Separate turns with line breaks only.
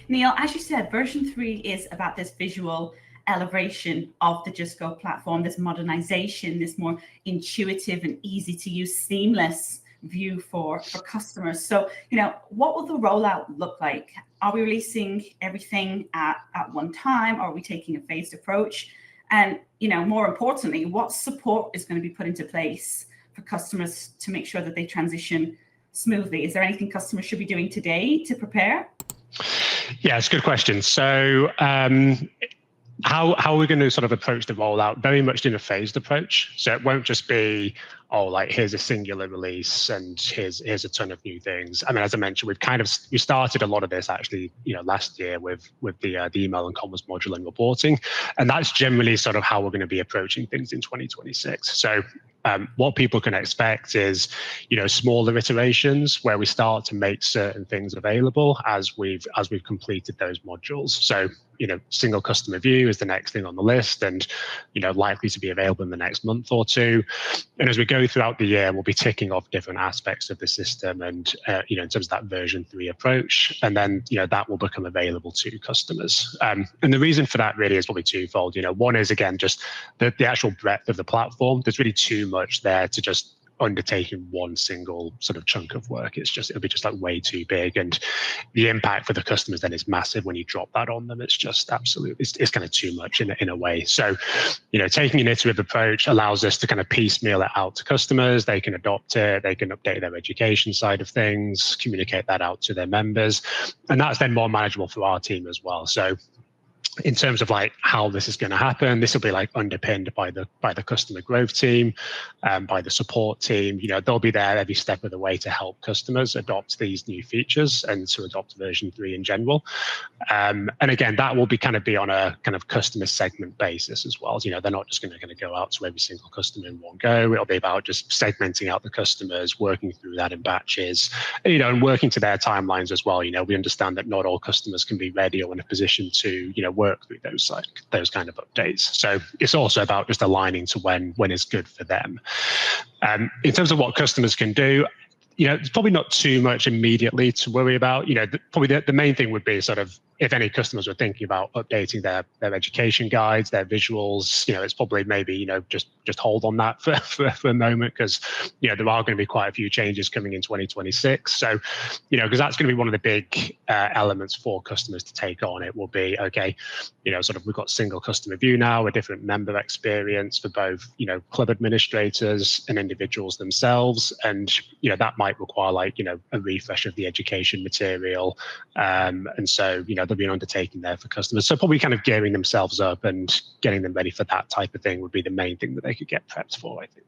Neil, as you said, version 3 is about this visual elevation of the JustGo platform, this modernization, this more intuitive and easy to use, seamless view for customers. So, what will the rollout look like? Are we releasing everything at one time? Are we taking a phased approach? And, more importantly, what support is going to be put into place for customers to make sure that they transition smoothly? Is there anything customers should be doing today to prepare?
Yeah, it's a good question. So how are we going to sort of approach the rollout? Very much in a phased approach. So it won't just be, oh, like here's a singular release and here's a ton of new things. I mean, as I mentioned, we started a lot of this actually, last year with the email and commerce module and reporting, and that's generally sort of how we're going to be approaching things in 2026. So what people can expect is, smaller iterations where we start to make certain things available as we've completed those modules. So, single customer view is the next thing on the list, and likely to be available in the next month or two. And as we go throughout the year, we'll be ticking off different aspects of the system, and in terms of that version 3 approach, and then that will become available to customers. And the reason for that really is probably twofold. One is, again, just the actual breadth of the platform. There's really too much there to just undertaking one single sort of chunk of work. It'll be just like way too big, and the impact for the customers then is massive when you drop that on them. It's just absolutely, it's kind of too much in a way. So, taking an iterative approach allows us to kind of piecemeal it out to customers. They can adopt it, they can update their education side of things, communicate that out to their members, and that's then more manageable for our team as well. So in terms of like how this is going to happen, this will be like underpinned by the customer growth team, by the support team. They'll be there every step of the way to help customers adopt these new features and to adopt version 3 in general. And again, that will be on a kind of customer segment basis as well. They're not just going to go out to every single customer in one go. It'll be about just segmenting out the customers, working through that in batches, and working to their timelines as well. We understand that not all customers can be ready or in a position to, work through those kind of updates. So it's also about just aligning to when is good for them. In terms of what customers can do, it's probably not too much immediately to worry about. Probably the main thing would be sort of, if any customers were thinking about updating their education guides, their visuals, it's probably maybe, just hold on that for a moment, because, there are going to be quite a few changes coming in 2026. So, because that's going to be one of the big elements for customers to take on. It will be, okay, sort of we've got single customer view now, a different member experience for both, club administrators and individuals themselves. And, that might require like, a refresh of the education material. And so, there'll be an undertaking there for customers. So probably kind of gearing themselves up and getting them ready for that type of thing would be the main thing that they could get prepped for, I think.